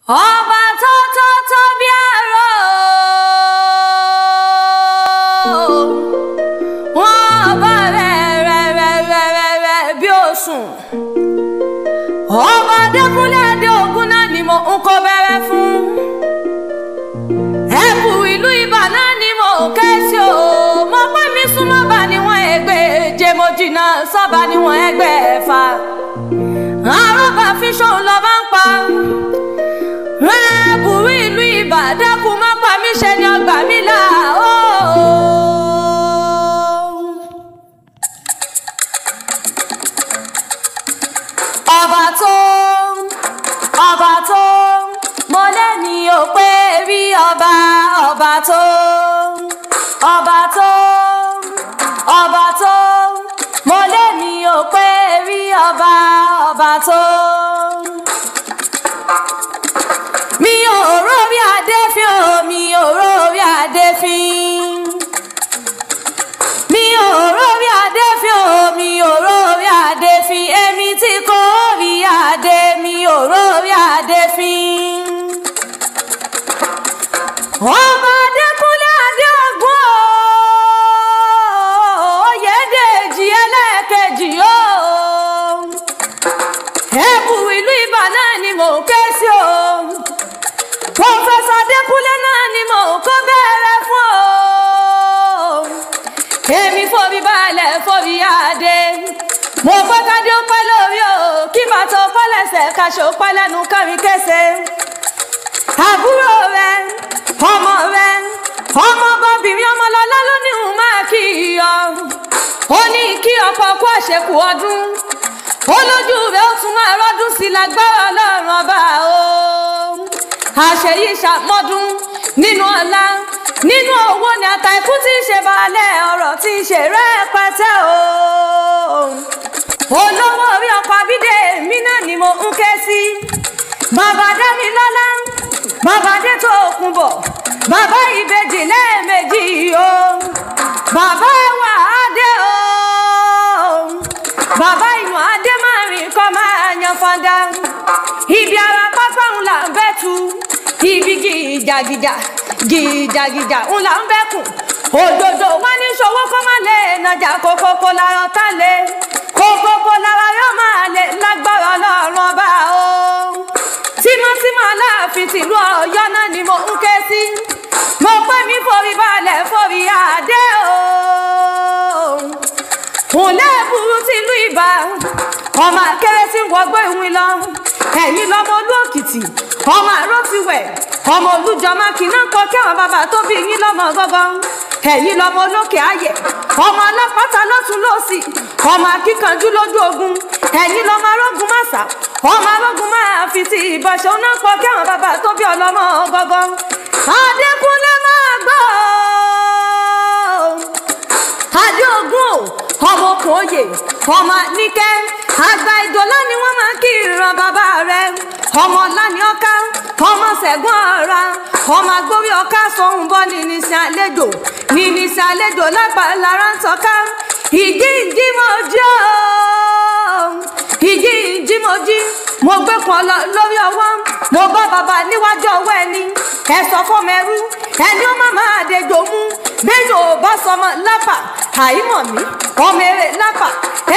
ọba tó bí àrò wọn ọba rẹ̀ bí òsùn ọba Adékúnlé Adéògún náà ni mo ń kó bẹ̀rẹ̀ fún ẹ̀bù ìlú Ìbà náà ni mo ké sí o mo pẹ́ mi súnmọ́ bá níwọ̀n ẹgbẹ́ jẹ́ mo jìnnà sọ́ba níwọ̀n ẹgbẹ́ ẹ̀fà àrùbá fi ṣòun lọ bá ń pa ẹ̀bù ìlú Ìbà dákun má pa mí ṣe ni ọgbà mi là ó. ọba tó mo lẹ́ni ò pé rí ọba tó mo lẹ́ni ò pé rí ọba tó. mi ò rórí Adéfín o mi ò rórí Adéfín mi ò rórí Adéfín o mi ò rórí Adéfín èmi tí kò rí adé mi ò rórí Adéfín. ọba Adékúnlé Adéògún Oyèdèjì ẹlẹ́ẹ̀kejì o ẹ̀bù ìlú Ìbà náà ni mò ń ké sí o Pọfẹ́sọ̀ Adékúnlé náà ni mò ń kó bẹ̀rẹ̀ fún o èmi forí balẹ̀ forí adé mo gbọ́ kádé ó pẹ́ lórí o kí bàtà ó pẹ́ lẹ́sẹ̀ kaṣọ ó pẹ́ lẹ́nu kárí kése àbúrò rẹ ọmọ bọ́bìnrin ọmọlọ́lá ló ní òun máa kí iyọ̀ ó ní kí ọkọ̀ kú àṣekù ọdún ó lójú rẹ̀ ó tún máa rọ́dún sí lágbára Ọlọ́run ọba o àṣeyí ṣàmọ́dún nínú ọlá nínú owó ni àtàìkú tí ń ṣe balẹ̀ ọ̀rọ̀ tí ń ṣe rẹpẹtẹ o olówó orí ọkọ̀ Abídèmí náà ni mo ń ké sí bàbá Dámilọ́lá bàbá Adétókunbọ̀ bàbá ìbejì lẹ́ẹ̀mejì o bàbá ẹwà adé o bàbá ìmọ̀ adé máa rìn kọ́ máa yan fọ́ndà ibi ara pápá ń là ń bẹ́tu ibi gìjàgìjà ń là ń bẹ́kùn òdòdó wá ní ṣòwò kó má lè nàjà kókókó lára ọ̀tá lé kókókó lára yóò máa lè lágbára Ọlọ́run ọba o tímọ́tímọ́ Aláàfin tìlú Ọ̀yọ́ náà ni mo ń ké sí mo pẹ́ mi forí balẹ̀ forí adé o ńlẹ́bùrú tìlú Ìbà ọmọ akéré tí ń wọgbọ́ ìwìn lọ ẹ̀yìn lọ́mọ Olú Òkìtì ọmọ àró ti wẹ̀ ọmọ Olújọmọ kìnnà ń kọ kẹwọn bàbá tó bí yín lọ́mọ gọ́gọ́ ẹ̀yìn lọ́mọ Olókè Ayẹ̀ ọmọ ọlọ́pàá lọ́tún lọ́sì ọmọ akíkanjú lójú ogun ẹ̀yìn lọ́mọ arógun màsà ọmọ arógun máa fi ti ìbọ̀ṣẹ́ ọ̀nà ń kọ kẹwọn bàbá tó bí ọlọ́mọ gọ́gọ́ Adékúnlé máa gbọ́ Adéògún ọmọ Okòóyè ọmọ Níkẹ́ àgbà Ìdòlá ni wọ́n máa kí ìran bàbá rẹ̀ ọmọ Lániọ́ká ọmọ Ṣẹ̀gún Ọ̀ra ọmọ agbórí ọká sọ̀hún bọ́ nínísí àlejò lágbàlára ń tọ́ká ìjímọ̀jí mo gbé kan lọ lórí ọwọ́ mo bá bàbá níwájú ọwọ́ ẹni ẹ sọ fọmọ ẹrú ẹni ó má máa dejò mú bẹ́ẹ̀ ò bá sọmọ lápà àìmọ̀ mí ọmọ eré lápà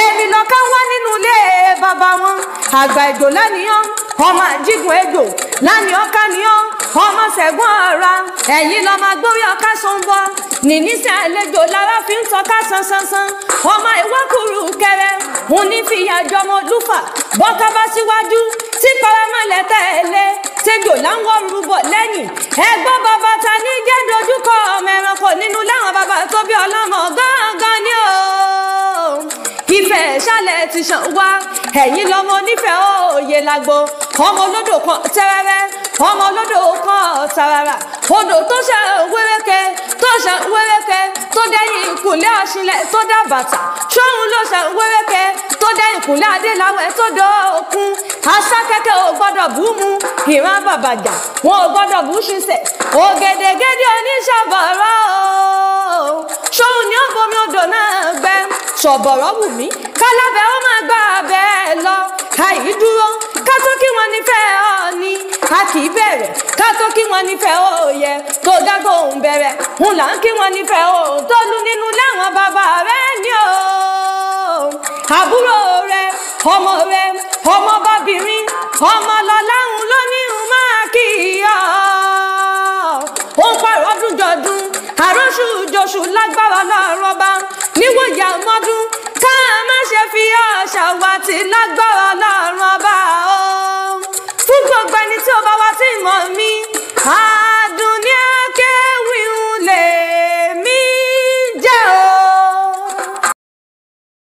èmi lọ́ka wá nínú ilé bàbá wọn àgbà Ìdò lánìyàn ọmọ àjígun Èdò Lániọ́ká níyàn ọmọ Ṣẹ̀gún Ọ̀ra ẹ̀yìn lọ́mọ agbórí ọká sọ́nbọ́ nínísí àlejò lára fi ń tọ́ka sánsánsán ọmọ ìwọ́kùrù kẹrẹ òun ní fìyà jọmọ lúfà bọ́ká bá síwájú tí paramọ́lẹ̀ tẹ̀lé tẹjọ láwọn rúbọ lẹ́yìn ẹgbọ́n bàbá ta ní jẹ́ dojúkọ ọmọ ẹranko nínú láwọn bàbá tó bí ọlọ́mọ gángan ni o Ifẹ̀ ṣálẹ̀ ti ṣàn wá ẹ̀yìn lọ́mọ onífẹ̀ẹ́ òye lágbo ọmọ olódò kan tẹ́rẹ́rẹ́ ọmọ olódò kan tàràrà odò tó ṣàn wéréke tó dẹ́yìn ìkùnlé Ọ̀ṣinlẹ̀ tó dá bàtà ṣóhun ló ṣàn wéréke tó dẹ́yìn ìkùnlé Adéláwẹ̀ tó dókun aṣákẹ́kẹ́ ò gbọ́dọ̀ bú mu ìran bàbàjà wọn ò gbọ́dọ̀ bú ṣiṣẹ́ ògèdègèdè oníṣàbọ̀rọ̀ ṣòun ni ó bomi odò náà gbẹ ṣọ̀bọ̀rọ̀ wù mí kálábẹ́ ó máa gbà bẹ́ẹ̀ lọ àìdúró ká tó kí wọn nífẹ̀ẹ́ Ọọ̀ni a kì í bẹ̀rẹ̀ ká tó kí wọn nífẹ̀ẹ́ Òòyẹ tó dágbò òun bẹ̀rẹ̀ òun là ń kí wọn nífẹ̀ẹ́ Òòtọ́lú nínú láwọn bàbá rẹ̀ ní o àbúrò rẹ̀ ọmọ bábìrin ọmọ lọ́láhùn lóníhùn máa kí ọ ó ń pààrọ̀ ọdún jọdún àròṣù jòṣù lágbára lọ́rọ̀ bá níwòye àmọ́dún ká má ṣe fi ọ̀ṣà wá ti lágbára lọ́rọ̀ bá o fún gbogbo ẹni tí ó bá wá tí mọ̀ mí.